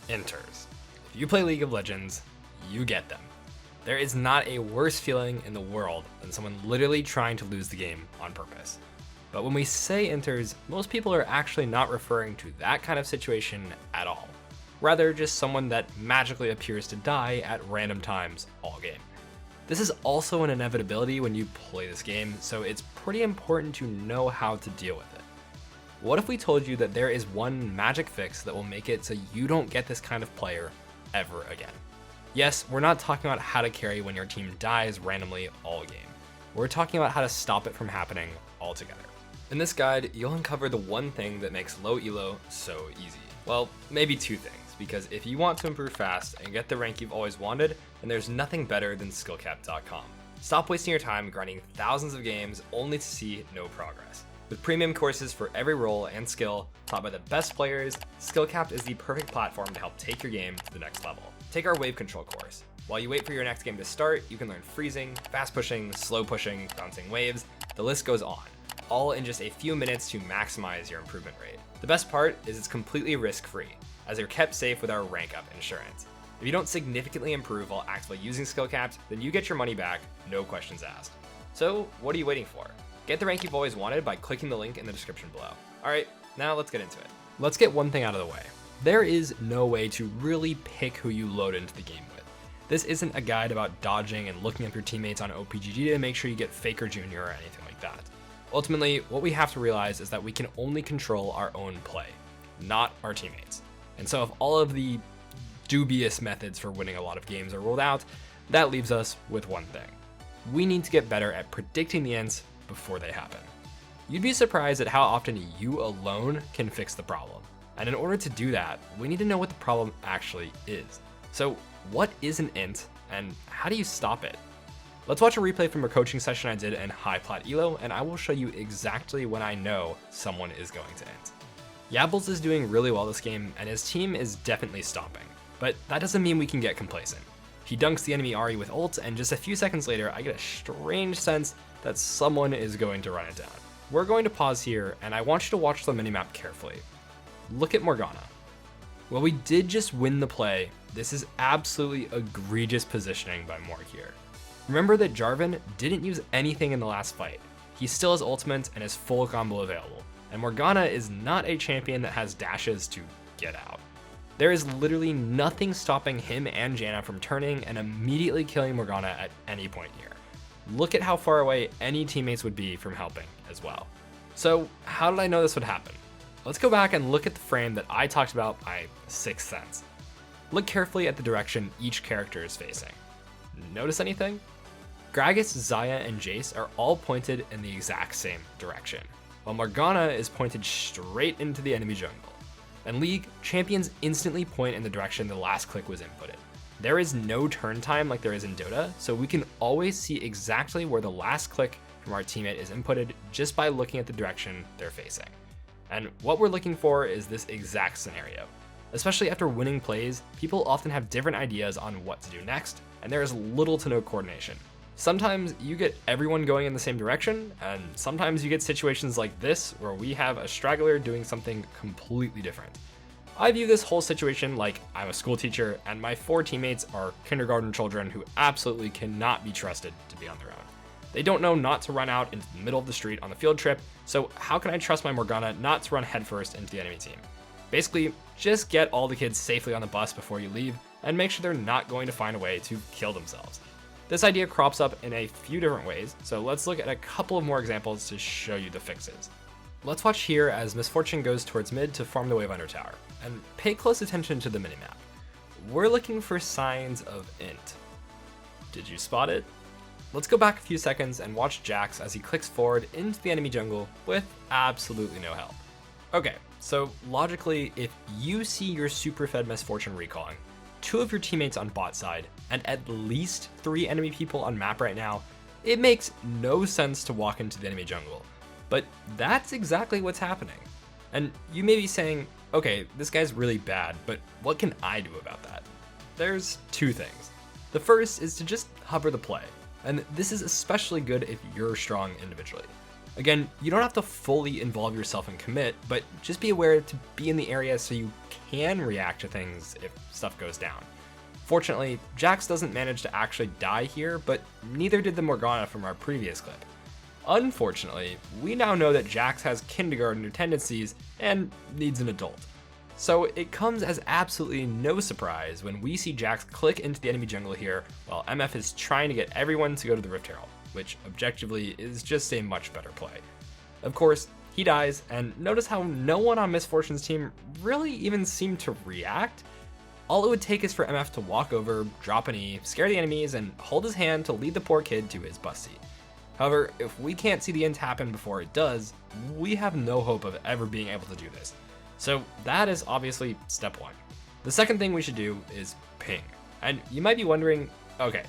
Inters. If you play League of Legends, you get them. There is not a worse feeling in the world than someone literally trying to lose the game on purpose. But when we say inters, most people are actually not referring to that kind of situation at all. Rather, just someone that magically appears to die at random times all game. This is also an inevitability when you play this game, so it's pretty important to know how to deal with it. What if we told you that there is one magic fix that will make it so you don't get this kind of player ever again? Yes, we're not talking about how to carry when your team dies randomly all game. We're talking about how to stop it from happening altogether. In this guide, you'll uncover the one thing that makes low elo so easy. Well, maybe two things, because if you want to improve fast and get the rank you've always wanted, then there's nothing better than skillcap.com. Stop wasting your time grinding thousands of games only to see no progress. With premium courses for every role and skill taught by the best players, Skillcapped is the perfect platform to help take your game to the next level. Take our wave control course. While you wait for your next game to start, you can learn freezing, fast pushing, slow pushing, bouncing waves, the list goes on, all in just a few minutes to maximize your improvement rate. The best part is it's completely risk-free, as you're kept safe with our rank up insurance. If you don't significantly improve while actively using Skillcapped, then you get your money back, no questions asked. So what are you waiting for? Get the rank you've always wanted by clicking the link in the description below. Alright, now let's get into it. Let's get one thing out of the way. There is no way to really pick who you load into the game with. This isn't a guide about dodging and looking up your teammates on OPGG to make sure you get Faker Jr. or anything like that. Ultimately, what we have to realize is that we can only control our own play, not our teammates. And so if all of the dubious methods for winning a lot of games are ruled out, that leaves us with one thing. We need to get better at predicting the ends before they happen. You'd be surprised at how often you alone can fix the problem. And in order to do that, we need to know what the problem actually is. So what is an int and how do you stop it? Let's watch a replay from a coaching session I did in high plat elo, and I will show you exactly when I know someone is going to int. Yabbles is doing really well this game, and his team is definitely stomping, but that doesn't mean we can get complacent. He dunks the enemy Ahri with ult, and just a few seconds later, I get a strange sense that someone is going to run it down. We're going to pause here, and I want you to watch the minimap carefully. Look at Morgana. While we did just win the play, this is absolutely egregious positioning by Morg here. Remember that Jarvan didn't use anything in the last fight. He still has ultimate and is full combo available, and Morgana is not a champion that has dashes to get out. There is literally nothing stopping him and Janna from turning and immediately killing Morgana at any point here. Look at how far away any teammates would be from helping as well. So how did I know this would happen? Let's go back and look at the frame that I talked about by Sixth Sense. Look carefully at the direction each character is facing. Notice anything? Gragas, Xayah, and Jace are all pointed in the exact same direction, while Morgana is pointed straight into the enemy jungle. In League, champions instantly point in the direction the last click was inputted. There is no turn time like there is in Dota, so we can always see exactly where the last click from our teammate is inputted just by looking at the direction they're facing. And what we're looking for is this exact scenario. Especially after winning plays, people often have different ideas on what to do next, and there is little to no coordination. Sometimes you get everyone going in the same direction, and sometimes you get situations like this where we have a straggler doing something completely different. I view this whole situation like I'm a school teacher and my 4 teammates are kindergarten children who absolutely cannot be trusted to be on their own. They don't know not to run out into the middle of the street on the field trip, so how can I trust my Morgana not to run headfirst into the enemy team? Basically, just get all the kids safely on the bus before you leave and make sure they're not going to find a way to kill themselves. This idea crops up in a few different ways, so let's look at a couple of more examples to show you the fixes. Let's watch here as Misfortune goes towards mid to farm the wave under tower, and pay close attention to the minimap. We're looking for signs of int. Did you spot it? Let's go back a few seconds and watch Jax as he clicks forward into the enemy jungle with absolutely no help. Okay, so logically, if you see your super fed Misfortune recalling, 2 of your teammates on bot side, and at least 3 enemy people on map right now, it makes no sense to walk into the enemy jungle. But that's exactly what's happening. And you may be saying, okay, this guy's really bad, but what can I do about that? There's 2 things. The first is to just hover the play, and this is especially good if you're strong individually. Again, you don't have to fully involve yourself and commit, but just be aware to be in the area so you can react to things if stuff goes down. Fortunately, Jax doesn't manage to actually die here, but neither did the Morgana from our previous clip. Unfortunately, we now know that Jax has kindergartner tendencies and needs an adult. So it comes as absolutely no surprise when we see Jax click into the enemy jungle here while MF is trying to get everyone to go to the Rift Herald, which objectively is just a much better play. Of course, he dies, and notice how no one on Miss Fortune's team really even seemed to react. All it would take is for MF to walk over, drop an E, scare the enemies, and hold his hand to lead the poor kid to his bus seat. However, if we can't see the int happen before it does, we have no hope of ever being able to do this. So that is obviously step one. The second thing we should do is ping. And you might be wondering, okay,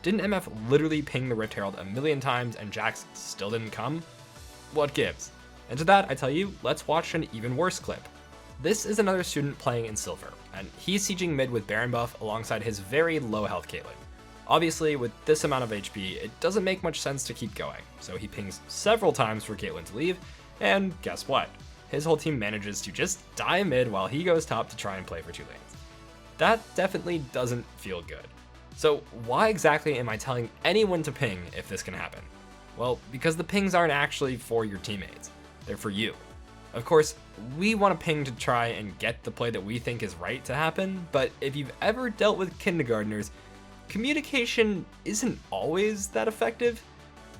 didn't MF literally ping the Rift Herald a million times and Jax still didn't come? What gives? And to that I tell you, let's watch an even worse clip. This is another student playing in silver, and he's sieging mid with Baron buff alongside his very low health Caitlyn. Obviously, with this amount of HP, it doesn't make much sense to keep going, so he pings several times for Caitlyn to leave, and guess what? His whole team manages to just die mid while he goes top to try and play for 2 lanes. That definitely doesn't feel good. So why exactly am I telling anyone to ping if this can happen? Well, because the pings aren't actually for your teammates, they're for you. Of course, we want to ping to try and get the play that we think is right to happen, but if you've ever dealt with kindergartners, communication isn't always that effective.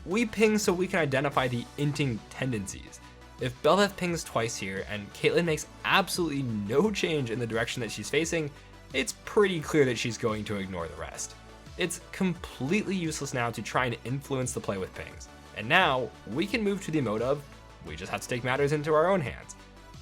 We ping so we can identify the inting tendencies. If Bel'Veth pings twice here and Caitlyn makes absolutely no change in the direction that she's facing, it's pretty clear that she's going to ignore the rest. It's completely useless now to try and influence the play with pings. And now, we can move to the mode of, we just have to take matters into our own hands.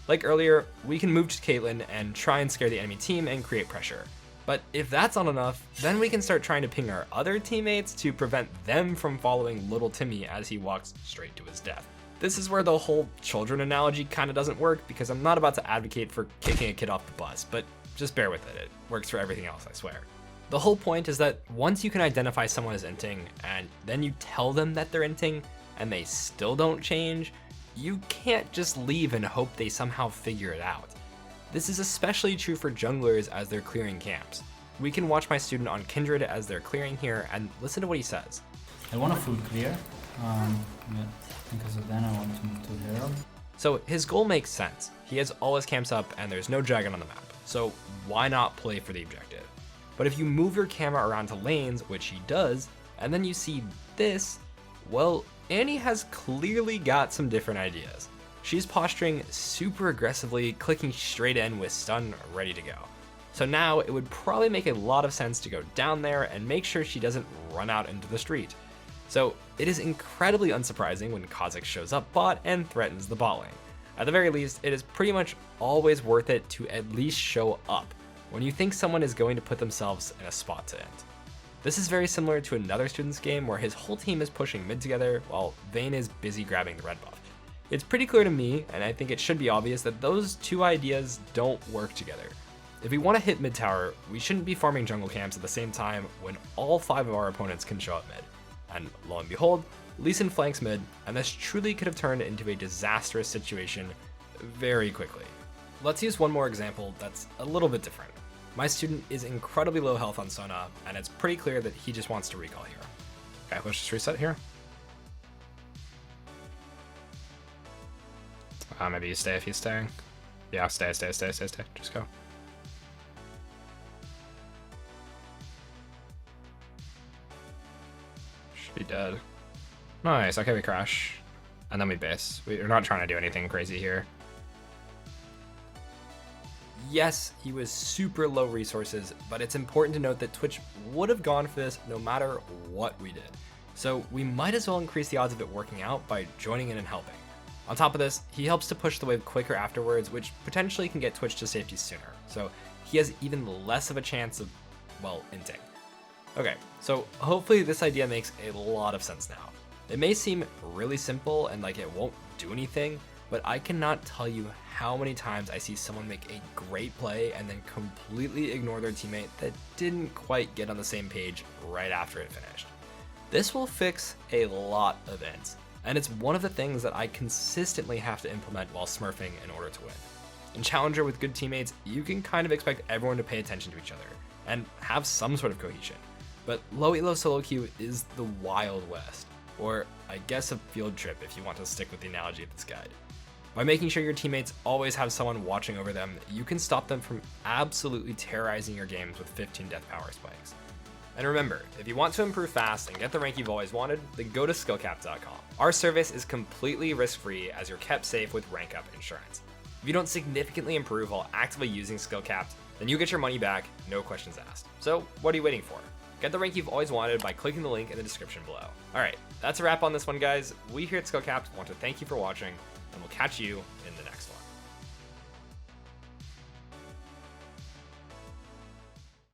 Like earlier, we can move to Caitlyn and try and scare the enemy team and create pressure. But if that's not enough, then we can start trying to ping our other teammates to prevent them from following little Timmy as he walks straight to his death. This is where the whole children analogy kind of doesn't work, because I'm not about to advocate for kicking a kid off the bus, but just bear with it, it works for everything else, I swear. The whole point is that once you can identify someone as inting, and then you tell them that they're inting, and they still don't change, you can't just leave and hope they somehow figure it out. This is especially true for junglers as they're clearing camps. We can watch my student on Kindred as they're clearing here and listen to what he says. I want a full clear, because of then I want to move to Herald. So his goal makes sense. He has all his camps up and there's no dragon on the map, so why not play for the objective? But if you move your camera around to lanes, which he does, and then you see this, well, Annie has clearly got some different ideas. She's posturing super aggressively, clicking straight in with stun ready to go. So now it would probably make a lot of sense to go down there and make sure she doesn't run out into the street. So it is incredibly unsurprising when Kha'Zix shows up bot and threatens the bot lane. At the very least, it is pretty much always worth it to at least show up when you think someone is going to put themselves in a spot to end. This is very similar to another student's game where his whole team is pushing mid together while Vayne is busy grabbing the red buff. It's pretty clear to me, and I think it should be obvious, that those two ideas don't work together. If we want to hit mid tower, we shouldn't be farming jungle camps at the same time when all 5 of our opponents can show up mid. And lo and behold, Lee Sin flanks mid, and this truly could have turned into a disastrous situation very quickly. Let's use one more example that's a little bit different. My student is incredibly low health on Sona, and it's pretty clear that he just wants to recall here. Okay, let's just reset here. Maybe you stay if he's staying. Yeah, stay. Just go. Should be dead. Nice, okay, we crash. And then we base. We're not trying to do anything crazy here. Yes, he was super low resources, but it's important to note that Twitch would have gone for this no matter what we did. So we might as well increase the odds of it working out by joining in and helping. On top of this, he helps to push the wave quicker afterwards, which potentially can get Twitch to safety sooner. So he has even less of a chance of, well, inting. Okay, so hopefully this idea makes a lot of sense now. It may seem really simple and like it won't do anything, but I cannot tell you how many times I see someone make a great play and then completely ignore their teammate that didn't quite get on the same page right after it finished. This will fix a lot of ends. and it's one of the things that I consistently have to implement while smurfing in order to win. In Challenger with good teammates, you can kind of expect everyone to pay attention to each other and have some sort of cohesion. But low elo solo queue is the Wild West, or I guess a field trip if you want to stick with the analogy of this guide. By making sure your teammates always have someone watching over them, you can stop them from absolutely terrorizing your games with 15 death power spikes. And remember, if you want to improve fast and get the rank you've always wanted, then go to skillcap.com. Our service is completely risk-free as you're kept safe with rank up insurance. If you don't significantly improve while actively using skillcaps, then you get your money back, no questions asked. So what are you waiting for? Get the rank you've always wanted by clicking the link in the description below. Alright, that's a wrap on this one, guys. We here at Skillcaps want to thank you for watching, and we'll catch you in the